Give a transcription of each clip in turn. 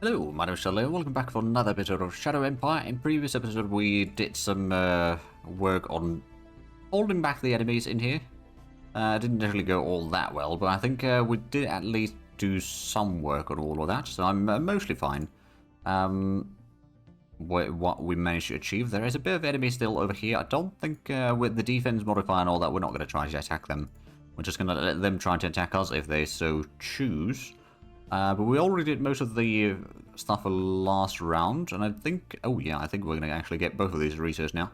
Hello, my name is Zhatelier. Welcome back for another episode of Shadow Empire. In previous episode, we did some work on holding back the enemies in here. Didn't really go all that well, but I think we did at least do some work on all of that, so I'm mostly fine. What we managed to achieve, there is a bit of enemy still over here. I don't think with the defense modifier and all that, we're not going to try to attack them. We're just going to let them try to attack us if they so choose. But we already did most of the stuff for last round, and I think, oh yeah, I think we're going to actually get both of these research now.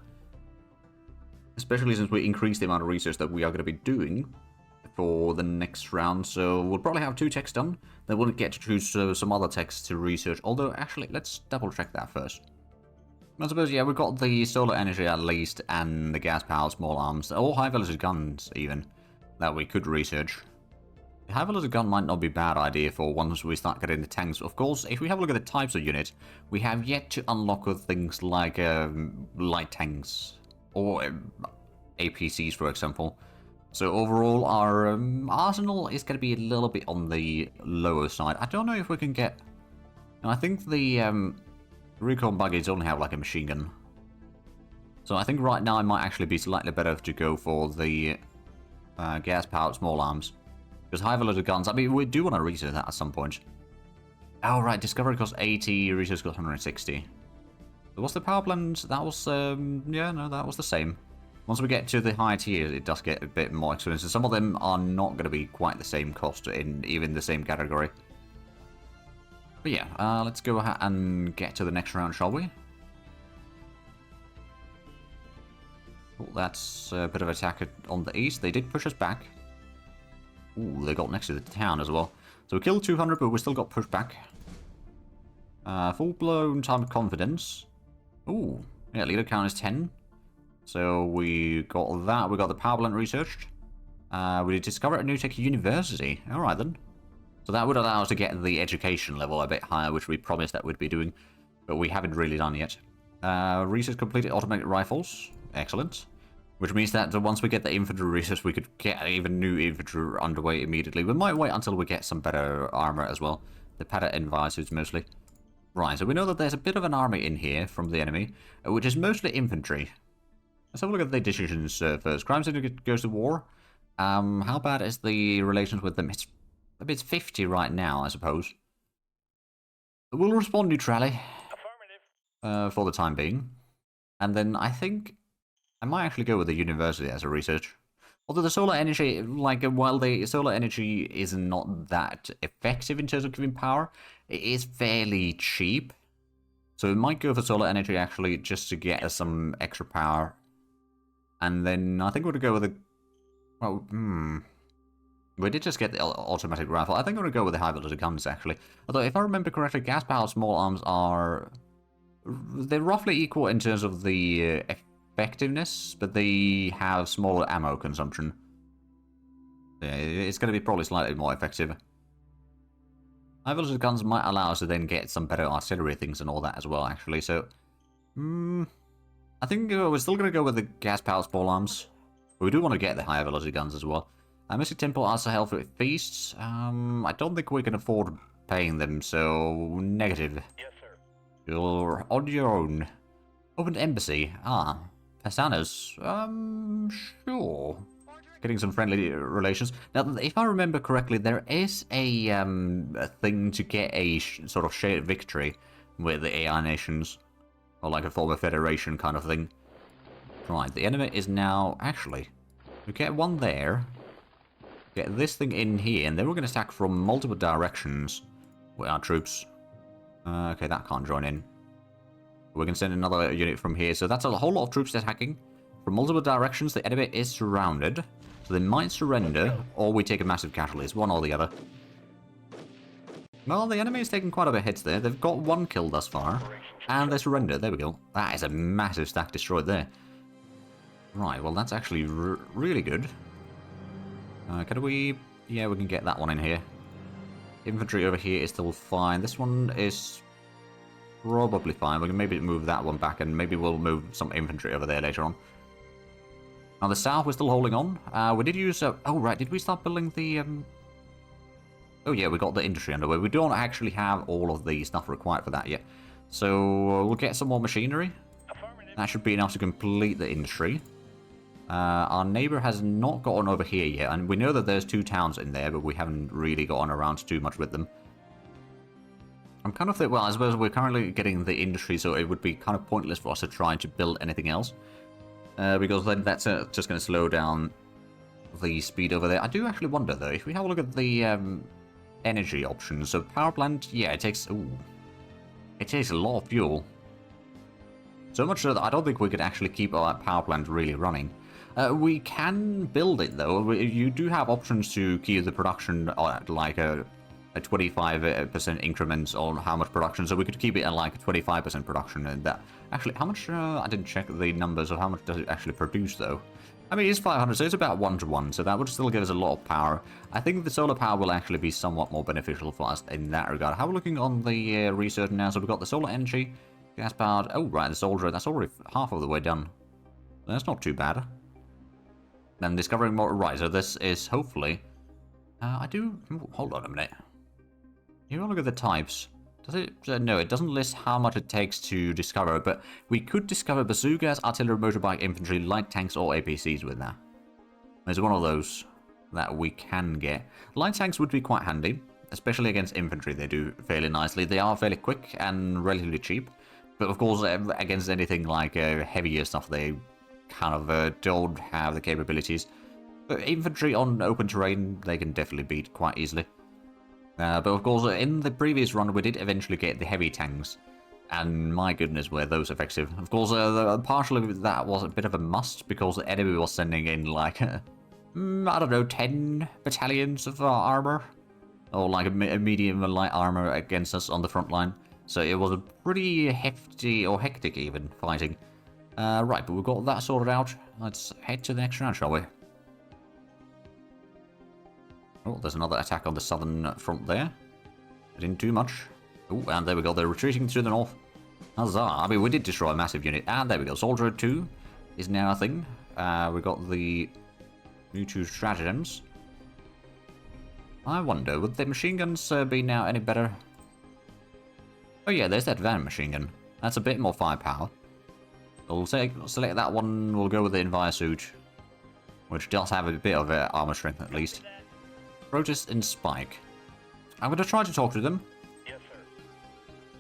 Especially since we increased the amount of research that we are going to be doing for the next round, so we'll probably have 2 techs done. Then we'll get to choose some other techs to research, although actually, let's double check that first. I suppose, yeah, we've got the solar energy at least, and the gas-powered small arms, or high-velocity guns even, that we could research. Have a little gun might not be a bad idea for once we start getting the tanks. Of course, if we have a look at the types of units, we have yet to unlock things like light tanks or APCs, for example. So overall, our arsenal is going to be a little bit on the lower side. I don't know if we can get... I think the recon buggies only have like a machine gun. So I think right now it might actually be slightly better to go for the gas-powered small arms. Because high-velocity guns, I mean, we do want to research that at some point. Oh, right, discovery cost 80, research cost 160. So what's the power plant? That was, yeah, no, that was the same. Once we get to the higher tiers, it does get a bit more expensive. Some of them are not going to be quite the same cost in even the same category. But yeah, let's go ahead and get to the next round, shall we? Oh, that's a bit of attack on the east. They did push us back. Ooh, they got next to the town as well. So we killed 200, but we still got pushed back. Full-blown time of confidence. Ooh, yeah, leader count is 10. So we got that. We got the power plant researched. We discovered a new tech university. Alright then. So that would allow us to get the education level a bit higher, which we promised that we'd be doing. But we haven't really done yet. Research completed automatic rifles. Excellent. Which means that once we get the infantry research, we could get even new infantry underway immediately. We might wait until we get some better armor as well. The pattern envy suits mostly. Right, so we know that there's a bit of an army in here from the enemy, which is mostly infantry. Let's have a look at the decisions first. Crime Syndicate goes to war. How bad is the relations with them? It's 50 right now, I suppose. We'll respond neutrally. Affirmative. For the time being. And then I think... I might actually go with the university as a research. Although the solar energy, like, while the solar energy is not that effective in terms of giving power, it is fairly cheap. So we might go for solar energy actually just to get us some extra power. And then I think we're going to go with the... Well, we did just get the automatic rifle. I think I'm going to go with the high-velocity guns actually. Although if I remember correctly, gas-powered small arms are... They're roughly equal in terms of the... effectiveness, but they have smaller ammo consumption. Yeah, it's going to be probably slightly more effective. High-velocity guns might allow us to then get some better artillery things and all that as well, actually, so... I think we're still going to go with the gas-powered small arms. But we do want to get the high-velocity guns as well. Mystic Temple also help with feasts. I don't think we can afford paying them, so... Negative. Yes, sir. You're on your own. Open embassy. Ah. Pasanas, sure. Getting some friendly relations. Now, if I remember correctly, there is a thing to get a sort of shared victory with the AI nations. Or like a former federation kind of thing. Right, the enemy is now... Actually, we get one there. Get this thing in here, and then we're going to attack from multiple directions with our troops. Okay, that can't join in. We can send another unit from here. So that's a whole lot of troops attacking. From multiple directions, the enemy is surrounded. So they might surrender, or we take a massive casualty. It's one or the other. Well, the enemy is taking quite a bit of hits there. They've got 1 kill thus far. And they surrender. There we go. That is a massive stack destroyed there. Right, well, that's actually really good. Can we... Yeah, we can get that one in here. Infantry over here is still fine. This one is... probably fine. We can maybe move that one back, and maybe we'll move some infantry over there later on. Now, the south, we're still holding on. We did use... oh, right. Did we start building the... Oh yeah, we got the industry underway. We don't actually have all of the stuff required for that yet. So we'll get some more machinery. That should be enough to complete the industry. Our neighbor has not gotten over here yet, and we know that there's 2 towns in there, but we haven't really gotten around to too much with them. I'm kind of thinking, well, I suppose we're currently getting the industry, so it would be kind of pointless for us to try to build anything else. Because then that's just going to slow down the speed over there. I do actually wonder, though, if we have a look at the energy options. So power plant, yeah, it takes a lot of fuel. So much so that I don't think we could actually keep our power plant really running. We can build it, though. You do have options to keep the production at like a 25% increments on how much production. So we could keep it at like a 25% production. And that actually, how much? I didn't check the numbers of how much does it actually produce, though. I mean, it's 500, so it's about 1-to-1, so that would still give us a lot of power. I think the solar power will actually be somewhat more beneficial for us in that regard. How are we looking on the research now? So we've got the solar energy, gas powered. Oh, right, the soldier, that's already half of the way done. That's not too bad. Then discovering more. Right, so this is hopefully. Hold on a minute. You want to look at the types. Does it? No, it doesn't list how much it takes to discover, but we could discover bazookas, artillery, motorbike, infantry, light tanks, or APCs with that. There's one of those that we can get. Light tanks would be quite handy, especially against infantry. They do fairly nicely. They are fairly quick and relatively cheap, but of course, against anything like heavier stuff, they kind of don't have the capabilities. But infantry on open terrain, they can definitely beat quite easily. But of course, in the previous run, we did eventually get the heavy tanks. And my goodness, were those effective. Of course, partially that was a bit of a must, because the enemy was sending in, like, I don't know, 10 battalions of armor. Or like a medium and light armor against us on the front line. So it was a pretty hefty, or hectic even, fighting. Right, but we've got that sorted out. Let's head to the next round, shall we? Oh, there's another attack on the southern front there. Didn't do much. Oh, and there we go. They're retreating to the north. Huzzah. I mean, we did destroy a massive unit. And there we go. Soldier 2 is now a thing. We got the new 2 stratagems. I wonder, would the machine guns be now any better? Oh yeah, there's that van machine gun. That's a bit more firepower. We'll select that one. We'll go with the Envire suit, which does have a bit of armor strength at least. Protest and Spike. I'm going to try to talk to them. Yes, sir.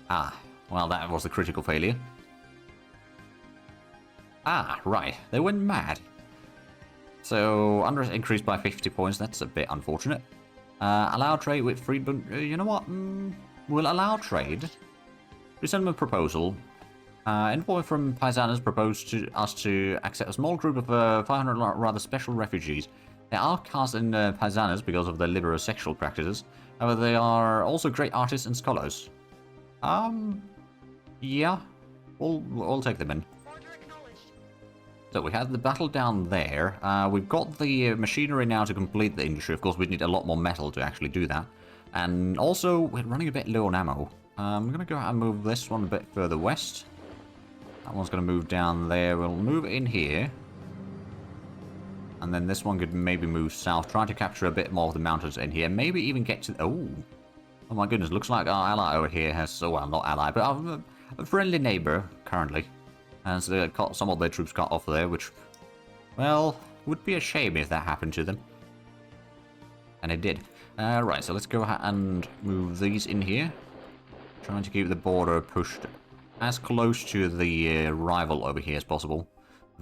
Ah, well, that was a critical failure. Ah, right. They went mad. So, unrest increased by 50 points. That's a bit unfortunate. Allow trade with Friedman. You know what? We'll allow trade. Resentment proposal. Envoy from Paisanas proposed to us to accept a small group of 500 rather special refugees. They are cast in Paisanas because of their liberal sexual practices. However, they are also great artists and scholars. Yeah. We'll take them in. So we had the battle down there. We've got the machinery now to complete the industry. Of course, we need a lot more metal to actually do that. And also, we're running a bit low on ammo. I'm going to go ahead and move this one a bit further west. That one's going to move down there. We'll move in here. And then this one could maybe move south, trying to capture a bit more of the mountains in here. Maybe even get to... Oh my goodness, looks like our ally over here has... well, not ally, but a friendly neighbor, currently. And so they got some of their troops cut off there, which... well, would be a shame if that happened to them. And it did. Right, so let's go ahead and move these in here. Trying to keep the border pushed as close to the rival over here as possible.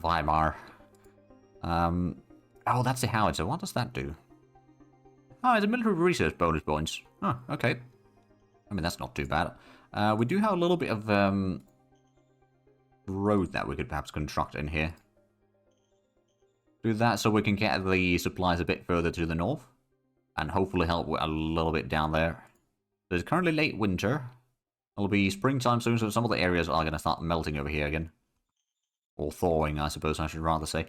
Weimar. Oh, that's the howitzer. What does that do? Oh, it's a military research bonus points. Oh, okay. I mean, that's not too bad. We do have a little bit of road that we could perhaps construct in here. Do that so we can get the supplies a bit further to the north. And hopefully help a little bit down there. There's currently late winter. It'll be springtime soon, so some of the areas are going to start melting over here again. Or thawing, I suppose I should rather say.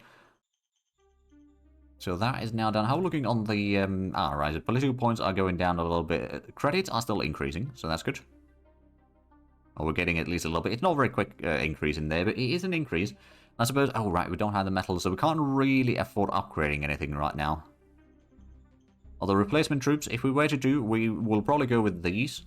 So that is now done. How are we looking on the... right, the political points are going down a little bit. Credits are still increasing, so that's good. Or we're getting at least a little bit. It's not a very quick increase in there, but it is an increase. I suppose... oh, right, we don't have the metal, so we can't really afford upgrading anything right now. Although replacement troops, if we were to do, we will probably go with these.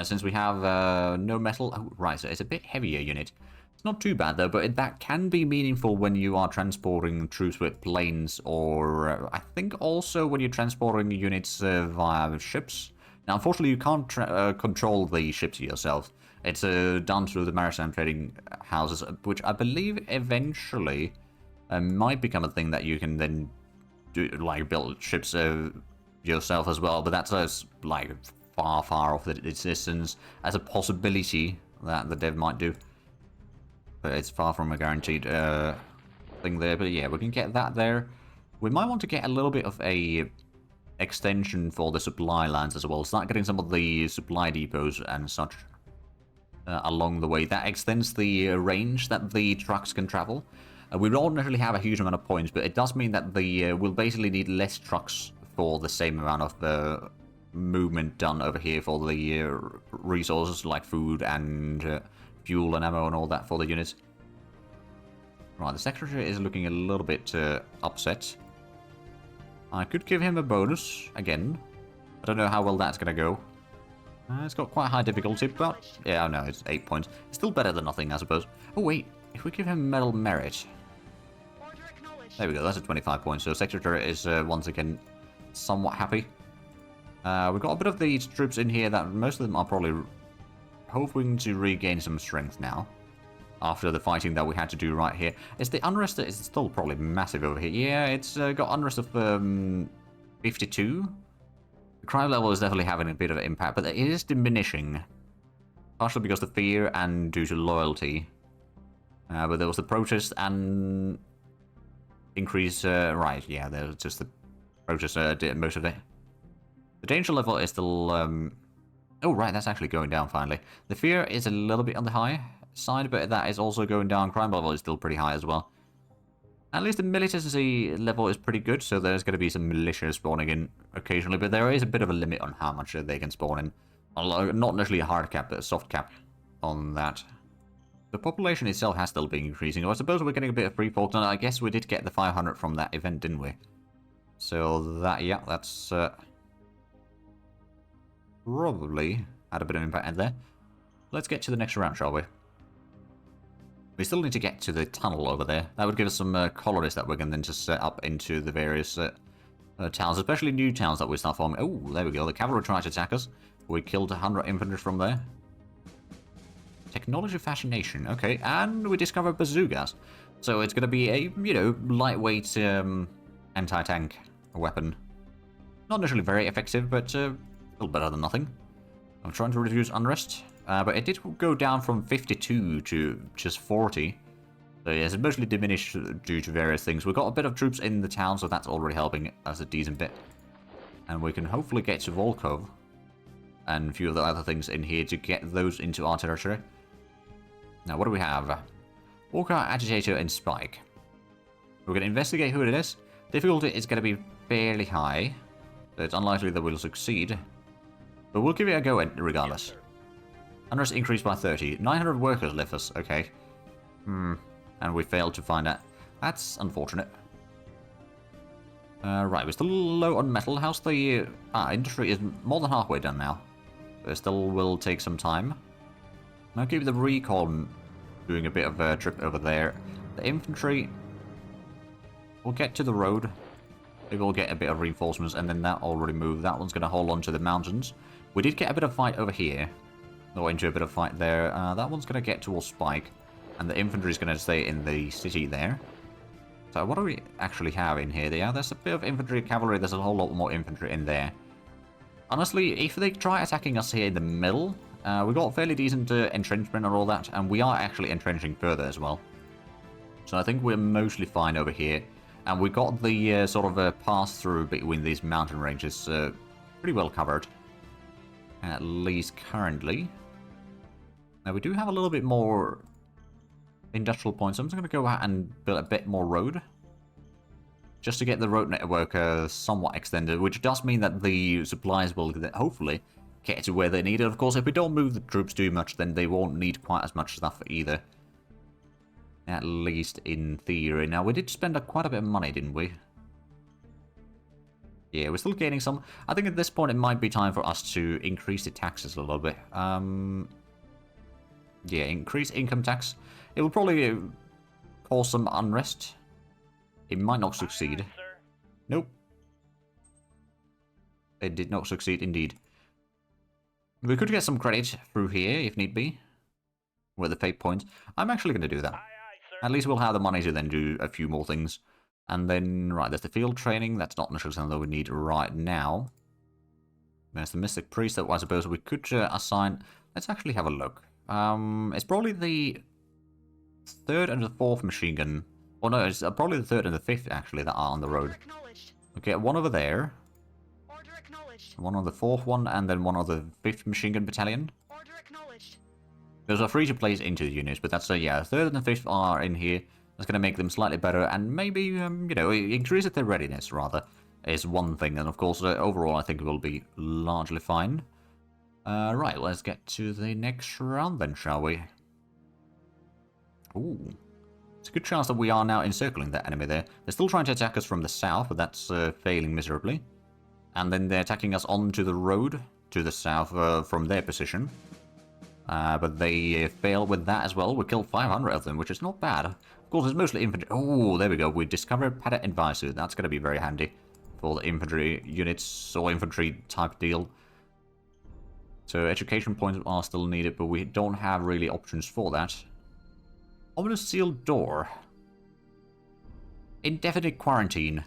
Since we have no metal... Oh, right, so it's a bit heavier unit. It's not too bad, though, but that can be meaningful when you are transporting troops with planes, or I think also when you're transporting units via ships. Now, unfortunately, you can't control the ships yourself. It's done through the maritime trading houses, which I believe eventually might become a thing that you can then do, like, build ships yourself as well, but that's like far off the existence as a possibility that the dev might do. But it's far from a guaranteed thing there. But yeah, we can get that there. We might want to get a little bit of a extension for the supply lines as well. Start getting some of the supply depots and such along the way. That extends the range that the trucks can travel. We don't necessarily have a huge amount of points, but it does mean that we'll basically need less trucks for the same amount of movement done over here for the resources like food and fuel and ammo and all that for the units. Right, the Secretary is looking a little bit upset. I could give him a bonus again. I don't know how well that's going to go. It's got quite high difficulty, but yeah, no, it's 8 points. It's still better than nothing, I suppose. Oh wait, if we give him Medal Merit. There we go, that's a 25 points. So Secretary is once again somewhat happy. We've got a bit of these troops in here that most of them are probably hoping to regain some strength now. After the fighting that we had to do right here. Is the unrest is still probably massive over here? Yeah, it's got unrest of 52. The crime level is definitely having a bit of an impact, but it is diminishing. Partially because of fear and due to loyalty. But there was the protest and increase, right, yeah, there was just the protest did most of it. The danger level is still, oh right, that's actually going down finally. The fear is a little bit on the high side, but that is also going down. Crime level is still pretty high as well. At least the militancy level is pretty good, so there's going to be some militia spawning in occasionally, but there is a bit of a limit on how much they can spawn in. Not necessarily a hard cap, but a soft cap on that. The population itself has still been increasing. I suppose we're getting a bit of free folk, and I guess we did get the 500 from that event, didn't we? So that, yeah, that's probably had a bit of impact in there. Let's get to the next round, shall we? We still need to get to the tunnel over there. That would give us some colonies that we can then just set up into the various towns, especially new towns that we start forming. Oh, there we go. The cavalry tried to attack us. We killed 100 infantry from there. Technology fascination. Okay, and we discovered bazookas. So it's going to be a, you know, lightweight anti-tank weapon. Not necessarily very effective, but still better than nothing. I'm trying to reduce unrest. But it did go down from 52 to just 40. So yes, it's mostly diminished due to various things. We've got a bit of troops in the town, so that's already helping us a decent bit. And we can hopefully get to Volkov and a few of the other things in here to get those into our territory. Now, what do we have? Walker, Agitator, and Spike. We're going to investigate who it is. Difficulty is going to be fairly high, so it's unlikely that we'll succeed. But we'll give it a go regardless. Unrest increased by 30. 900 workers left us. Okay. And we failed to find that. That's unfortunate. Right, we're still low on metal. How's the... industry is more than halfway done now. But it still will take some time. I'll keep the recon doing a bit of a trip over there. The infantry... We'll get to the road. Maybe we'll get a bit of reinforcements, and then that already moved. That one's going to hold on to the mountains. We did get a bit of fight over here. Or into a bit of fight there. That one's going to get towards Spike. And the infantry is going to stay in the city there. So what do we actually have in here? Yeah, there's a bit of infantry, cavalry. There's a whole lot more infantry in there. Honestly, if they try attacking us here in the middle, we've got fairly decent entrenchment and all that. And we are actually entrenching further as well. So I think we're mostly fine over here. And we got the sort of pass-through between these mountain ranges pretty well covered. At least currently. Now we do have a little bit more industrial points. I'm just going to go out and build a bit more road. Just to get the road network somewhat extended, which does mean that the supplies will hopefully get to where they need it. Of course, if we don't move the troops too much, then they won't need quite as much stuff either. At least in theory. Now, we did spend quite a bit of money, didn't we? Yeah, we're still gaining some. I think at this point it might be time for us to increase the taxes a little bit. Yeah, increase income tax. It will probably cause some unrest. It might not succeed. Aye, sir. Nope. It did not succeed indeed. We could get some credit through here if need be. With the fate points. I'm actually going to do that. Aye, aye, sir. At least we'll have the money to then do a few more things. And then, right, there's the field training. That's not necessarily something that we need right now. There's the Mystic Priest that I suppose we could assign. Let's actually have a look. It's probably the 3rd and the 4th machine gun. Oh no, it's probably the 3rd and the 5th actually that are on the road. Okay, one over there. Order acknowledged. One on the 4th one, and then one on the 5th machine gun battalion. Order acknowledged. Those are free to place into the units, but that's, yeah, 3rd and the 5th are in here. That's going to make them slightly better, and maybe, you know, increase their readiness, rather, is one thing. And, of course, overall, I think it will be largely fine. Right, let's get to the next round, then, shall we? Ooh. It's a good chance that we are now encircling that enemy there. They're still trying to attack us from the south, but that's failing miserably. And then they're attacking us onto the road to the south from their position. But they fail with that as well. We killed 500 of them, which is not bad. Of course, it's mostly infantry. Oh, there we go. We discovered Padet Advisor. That's going to be very handy for the infantry units or infantry type deal. So education points are still needed, but we don't have really options for that. Ominous sealed door. Indefinite quarantine.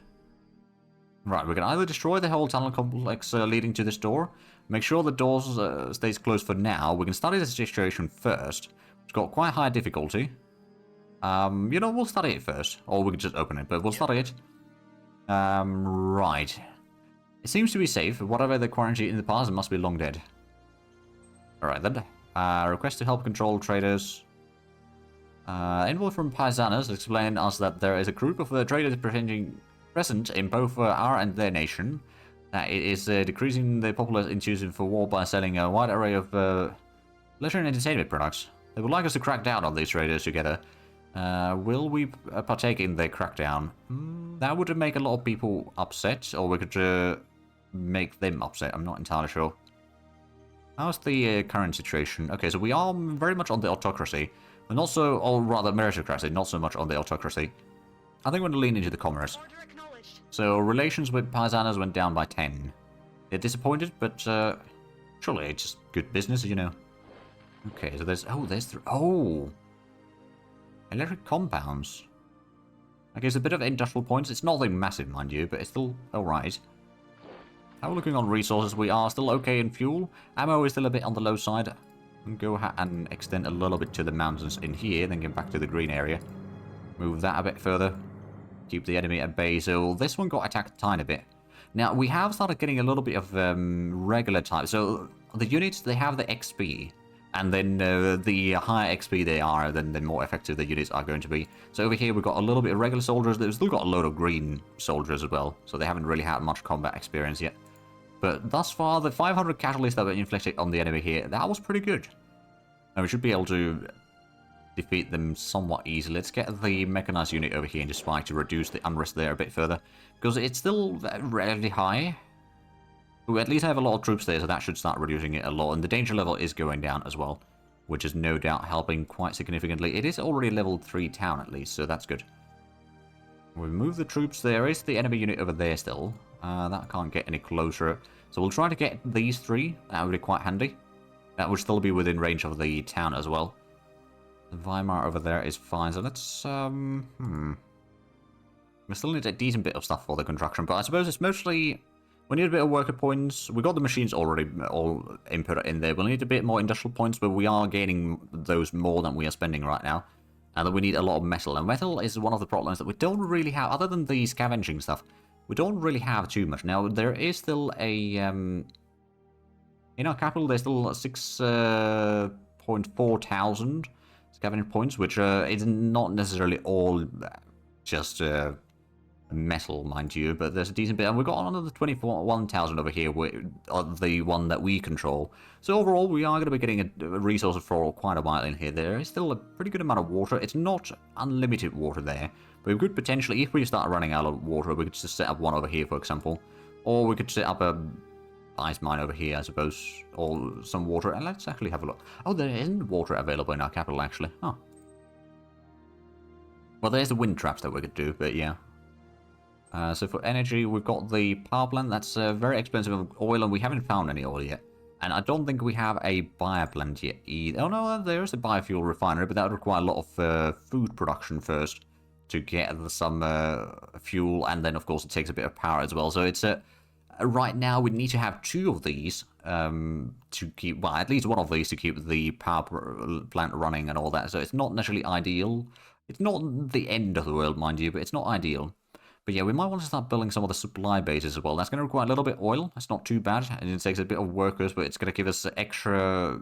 Right, we can either destroy the whole tunnel complex leading to this door. Make sure the door stays closed for now. We can study the situation first. It's got quite high difficulty. You know, we'll study it first. Or we can just open it, but we'll study it. Right. It seems to be safe. Whatever the quarantine in the past, it must be long dead. Alright then. Request to help control traders. Invoice from Paisanas explain us that there is a group of traders present in both our and their nation. That it is decreasing the populace intuition for war by selling a wide array of leisure and entertainment products. They would like us to crack down on these traders together. Will we partake in their crackdown? That would make a lot of people upset, or we could make them upset. I'm not entirely sure. How's the current situation? Okay, so we are very much on the autocracy, but not so, or rather meritocracy, not so much on the autocracy. I think we're going to lean into the commerce. So relations with Paisanas went down by 10. They're disappointed, but surely it's just good business, you know. Okay, so there's... Oh, there's... Oh! Electric compounds. Okay, it's a bit of industrial points. It's nothing massive, mind you, but it's still alright. How are we looking on resources? We are still okay in fuel. Ammo is still a bit on the low side. And go and extend a little bit to the mountains in here, then get back to the green area. Move that a bit further. Keep the enemy at bay. So this one got attacked a tiny bit. Now, we have started getting a little bit of regular type. So the units, they have the XP. And then the higher XP they are, then the more effective the units are going to be. So over here, we've got a little bit of regular soldiers. They've still got a load of green soldiers as well. So they haven't really had much combat experience yet. But thus far, the 500 casualties that were inflicted on the enemy here, that was pretty good. And we should be able to defeat them somewhat easily. Let's get the mechanized unit over here into Spike to reduce the unrest there a bit further. Because it's still relatively high. We at least have a lot of troops there, so that should start reducing it a lot. And the danger level is going down as well, which is no doubt helping quite significantly. It is already level 3 town at least, so that's good. We move the troops. There is the enemy unit over there still. That can't get any closer. So we'll try to get these 3. That would be quite handy. That would still be within range of the town as well. The Weimar over there is fine, so let's, we still need a decent bit of stuff for the construction, but I suppose it's mostly... We need a bit of worker points. We got the machines already all input in there. We'll need a bit more industrial points, but we are gaining those more than we are spending right now. And then we need a lot of metal. And metal is one of the problems that we don't really have, other than the scavenging stuff. We don't really have too much. Now, there is still a... in our capital, there's still 6.4 thousand scavenging points, which is not necessarily all just... metal, mind you, but there's a decent bit, and we've got another 21,000 over here, the one that we control. So overall, we are going to be getting a resource for quite a while in here. There is still a pretty good amount of water. It's not unlimited water there, but we could potentially, if we start running out of water, we could just set up one over here, for example. Or we could set up a ice mine over here, I suppose, or some water. And let's actually have a look. Oh, there isn't water available in our capital, actually. Huh. Well, there's the wind traps that we could do, but yeah. So for energy, we've got the power plant. That's very expensive oil, and we haven't found any oil yet. And I don't think we have a bioplant yet either. Oh no, there is a biofuel refinery, but that would require a lot of food production first to get some fuel, and then of course it takes a bit of power as well. So it's right now we need to have 2 of these to keep, well, at least one of these to keep the power plant running and all that. So it's not necessarily ideal. It's not the end of the world, mind you, but it's not ideal. But yeah, we might want to start building some of the supply bases as well. That's going to require a little bit of oil. That's not too bad. And it takes a bit of workers, but it's going to give us extra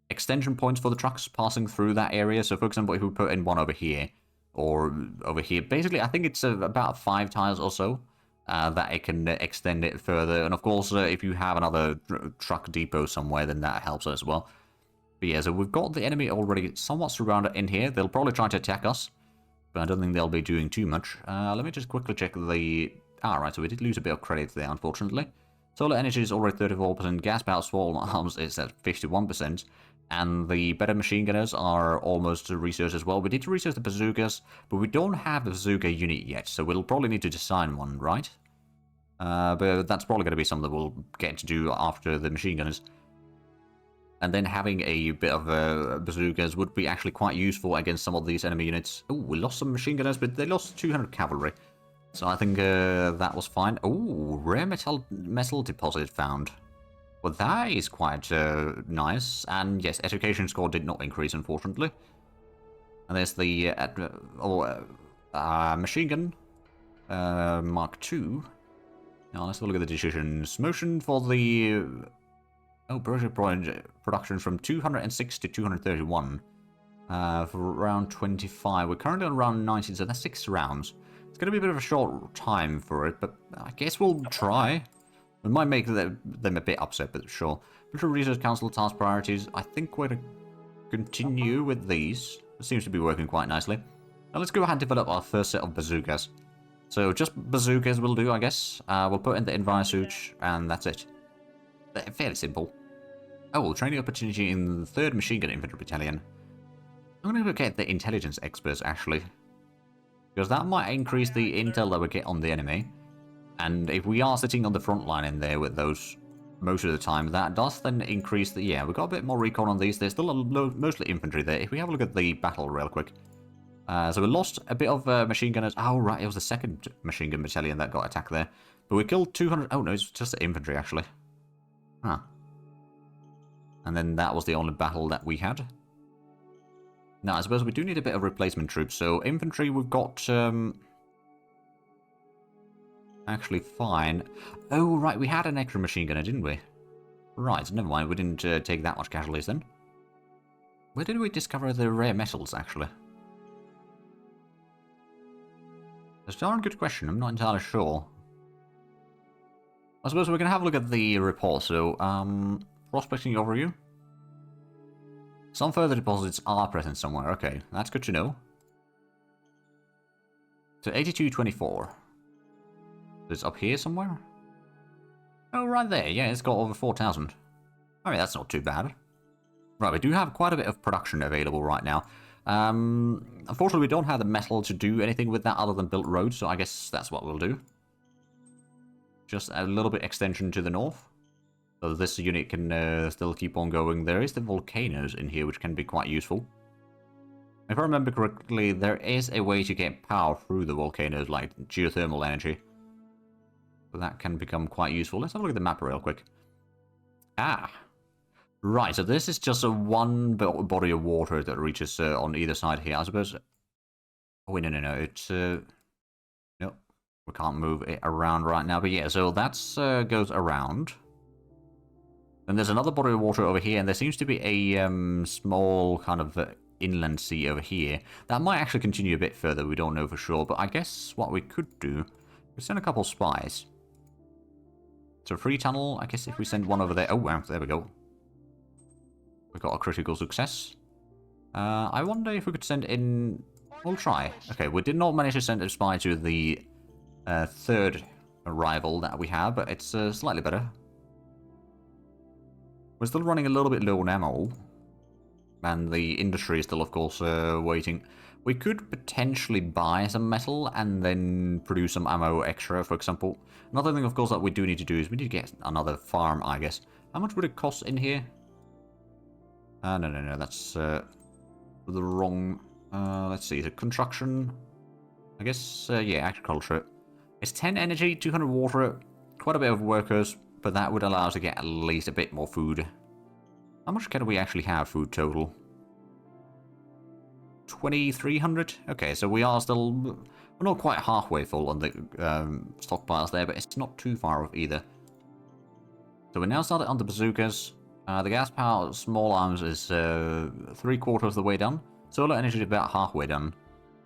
extension points for the trucks passing through that area. So for example, if we put in one over here, or over here, basically I think it's about 5 tiles or so that it can extend it further. And of course, if you have another truck depot somewhere, then that helps as well. But yeah, so we've got the enemy already somewhat surrounded in here. They'll probably try to attack us, but I don't think they'll be doing too much. Let me just quickly check the... right, so we did lose a bit of credit there, unfortunately. Solar energy is already 34%, gas-powered small arms is at 51%, and the better machine gunners are almost researched as well. We did research the bazookas, but we don't have a bazooka unit yet, so we'll probably need to design one, right? But that's probably going to be something that we'll get to do after the machine gunners. And then having a bit of bazookas would be actually quite useful against some of these enemy units. Oh, we lost some machine gunners, but they lost 200 cavalry. So I think that was fine. Oh, rare metal deposit found. Well, that is quite nice. And yes, education score did not increase, unfortunately. And there's the machine gun Mark II. Now let's have a look at the decisions. Motion for the... project production from 206 to 231 for round 25. We're currently on round 19, so that's 6 rounds. It's going to be a bit of a short time for it, but I guess we'll try. We might make them a bit upset, but sure. Military Research Council task priorities. I think we're going to continue with these. It seems to be working quite nicely. Now let's go ahead and develop our first set of bazookas. So just bazookas will do, I guess. We'll put in the Enviro suit, and that's it. Fairly simple. Oh, training opportunity in the 3rd Machine Gun Infantry Battalion. I'm going to get the intelligence experts, actually. Because that might increase the intel that we get on the enemy. And if we are sitting on the front line in there with those most of the time, that does then increase the... Yeah, we've got a bit more recon on these. There's still mostly infantry there. If we have a look at the battle real quick. So we lost a bit of machine gunners. Oh, right, it was the 2nd Machine Gun Battalion that got attacked there. But we killed 200... Oh, no, it's just the infantry, actually. Huh. And then that was the only battle that we had. Now, I suppose we do need a bit of replacement troops. So, infantry, we've got... actually, fine. Oh, right, we had an extra machine gunner, didn't we? Right, never mind. We didn't take that much casualties then. Where did we discover the rare metals, actually? That's a darn good question. I'm not entirely sure. I suppose we can have a look at the report. So, prospecting overview. Some further deposits are present somewhere. Okay, that's good to know. So, 8224. It's up here somewhere? Oh, right there. Yeah, it's got over 4,000. I mean, that's not too bad. Right, we do have quite a bit of production available right now. Unfortunately, we don't have the metal to do anything with that other than build roads, so I guess that's what we'll do. Just a little bit extension to the north. So this unit can still keep on going. There is the volcanoes in here, which can be quite useful. If I remember correctly, there is a way to get power through the volcanoes, like geothermal energy. So that can become quite useful. Let's have a look at the map real quick. Ah. Right, so this is just a one body of water that reaches on either side here, I suppose. Oh, wait, no. It's... Nope. We can't move it around right now. But yeah, so that goes around. Then there's another body of water over here, and there seems to be a small kind of inland sea over here. That might actually continue a bit further, we don't know for sure. But I guess what we could do is send a couple spies. So free tunnel, I guess if we send one over there... Oh, wow, there we go. We got a critical success. I wonder if we could send in... We'll try. Okay, we did not manage to send a spy to the 3rd rival that we have, but it's slightly better. We're still running a little bit low on ammo. And the industry is still, of course, waiting. We could potentially buy some metal and then produce some ammo extra, for example. Another thing, of course, that we do need to do is we need to get another farm, I guess. How much would it cost in here? No, that's the wrong... let's see, is it construction? I guess, yeah, agriculture. It's 10 energy, 200 water, quite a bit of workers, but that would allow us to get at least a bit more food. How much can we actually have food total? 2,300? Okay, so we are still... We're not quite halfway full on the stockpiles there, but it's not too far off either. So we now started on the bazookas. The gas power small arms is 3/4 of the way done. Solar energy is about halfway done.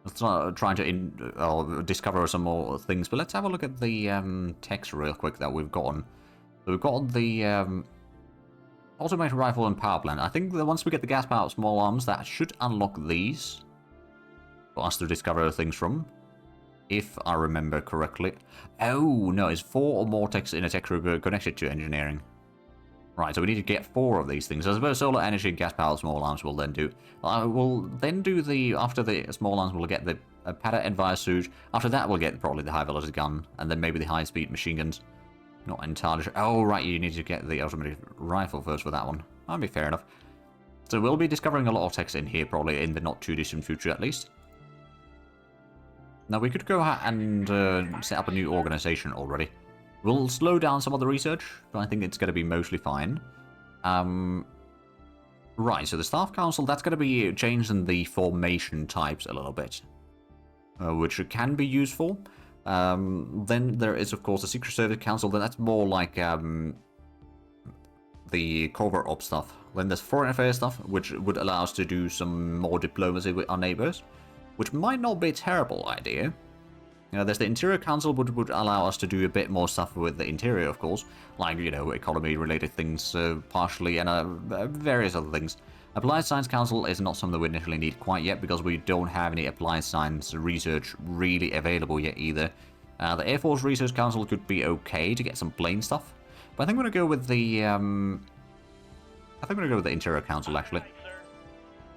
Let's start trying to discover some more things, but let's have a look at the text real quick that we've gotten. So we've got the automated rifle and power plant. I think that once we get the gas power small arms, that should unlock these for us to discover things from, if I remember correctly. Oh no, it's 4 or more techs in a tech group connected to engineering. Right, so we need to get 4 of these things. I suppose solar energy and gas powered small arms will then do. We'll then do the, after the small arms, we'll get the Pada Envire suit. After that, we'll get probably the high velocity gun, and then maybe the high speed machine guns. Not entirely sure. Oh, right, you need to get the automatic rifle first for that one. That'd be fair enough. So we'll be discovering a lot of techs in here, probably in the not too distant future at least. Now, we could go ahead and set up a new organization already. We'll slow down some of the research, but I think it's going to be mostly fine. Right, so the Staff Council, that's going to be changing the formation types a little bit, which can be useful. Then there is, of course, the Secret Service Council, but that's more like the cover-up stuff. Then there's Foreign Affairs stuff, which would allow us to do some more diplomacy with our neighbors, which might not be a terrible idea. There's the Interior Council, which would allow us to do a bit more stuff with the interior, of course, like, you know, economy-related things partially, and various other things. Applied Science Council is not something we initially need quite yet, because we don't have any applied science research really available yet either. The Air Force Research Council could be okay to get some plane stuff, but I think I'm going to go with the, Interior Council, actually.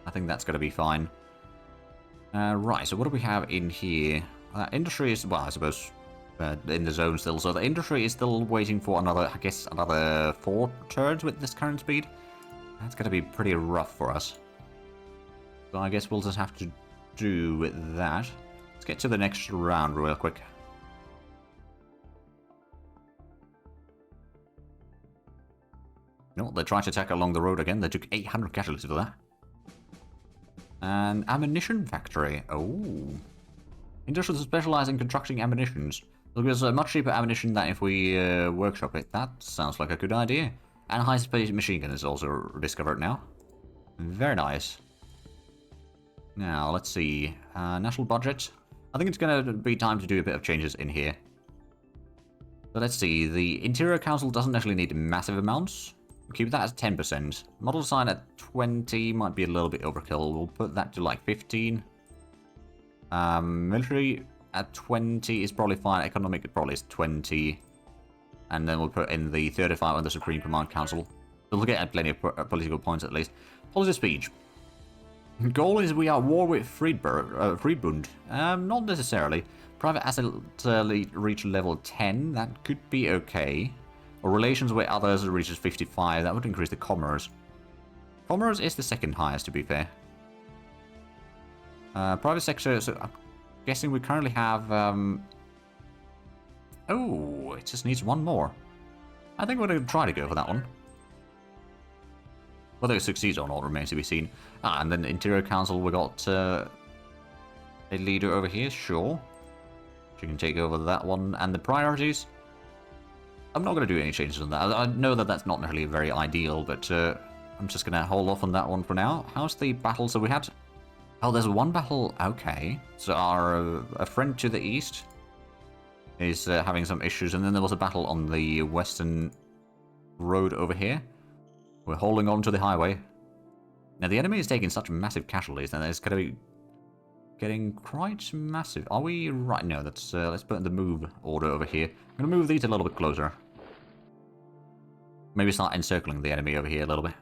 I think that's going to be fine. Right, so what do we have in here? Industry is, well, I suppose, in the zone still. So the industry is still waiting for another, I guess, another 4 turns with this current speed. That's going to be pretty rough for us. So I guess we'll just have to do with that. Let's get to the next round real quick. No, they tried to attack along the road again. They took 800 casualties for that. And ammunition factory. Oh. Industries specialize in constructing ammunitions. There's much cheaper ammunition than if we workshop it. That sounds like a good idea. And high-speed machine gun is also discovered now. Very nice. Now, let's see. National budget. I think it's going to be time to do a bit of changes in here. So let's see. The Interior Council doesn't actually need massive amounts. Keep that as 10%. Model design at 20 might be a little bit overkill. We'll put that to like 15. Military at 20 is probably fine. Economic probably is 20. And then we'll put in the 35 on the Supreme Command Council. We'll get plenty of political points at least. Policy speech. Goal is we are at war with Friedbund. Not necessarily. Private asset reach level 10. That could be okay. Or relations with others reaches 55. That would increase the commerce. Commerce is the second highest, to be fair. Private sector, so I'm guessing we currently have... Oh, it just needs one more. I think we're going to try to go for that one. Whether it succeeds or not remains to be seen. And then the Interior Council, we got a leader over here, sure. She can take over that one. And the priorities... I'm not going to do any changes on that. I know that that's not necessarily very ideal, but I'm just going to hold off on that one for now. How's the battle? So we had... Oh, there's one battle. Okay. So our a friend to the east is having some issues. And then there was a battle on the western road over here. We're holding on to the highway. Now, the enemy is taking such massive casualties, and it's going to be getting quite massive. Are we right? No, let's put in the move order over here. I'm gonna move these a little bit closer. Maybe start encircling the enemy over here a little bit.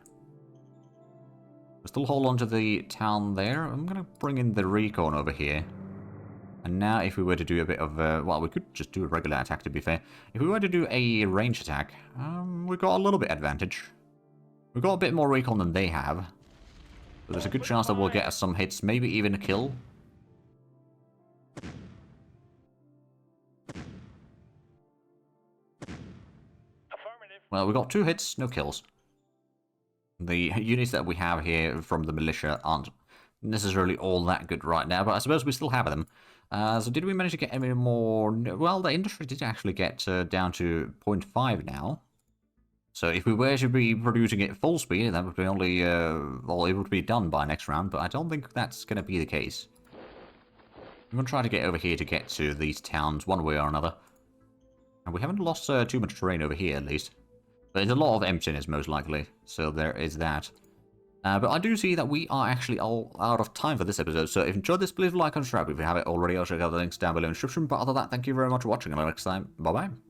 We'll still hold on to the town there. I'm gonna bring in the recon over here. And now if we were to do a bit of, well, we could just do a regular attack to be fair. If we were to do a range attack, we've got a little bit advantage. We've got a bit more recon than they have. So there's a good chance that we'll get us some hits, maybe even a kill. Well, we got 2 hits, no kills. The units that we have here from the militia aren't necessarily all that good right now, but I suppose we still have them. So did we manage to get any more? Well, the industry did actually get down to 0.5 now. So if we were to be producing it full speed, that would be only, well, it would be done by next round, but I don't think that's going to be the case. I'm going to try to get over here to get to these towns one way or another. And we haven't lost too much terrain over here, at least. But there's a lot of emptiness, most likely, so there is that. But I do see that we are actually all out of time for this episode, so if you enjoyed this, please like and subscribe if you haven't already. I'll check out the links down below in the description, but other than that, thank you very much for watching, and until next time, bye-bye.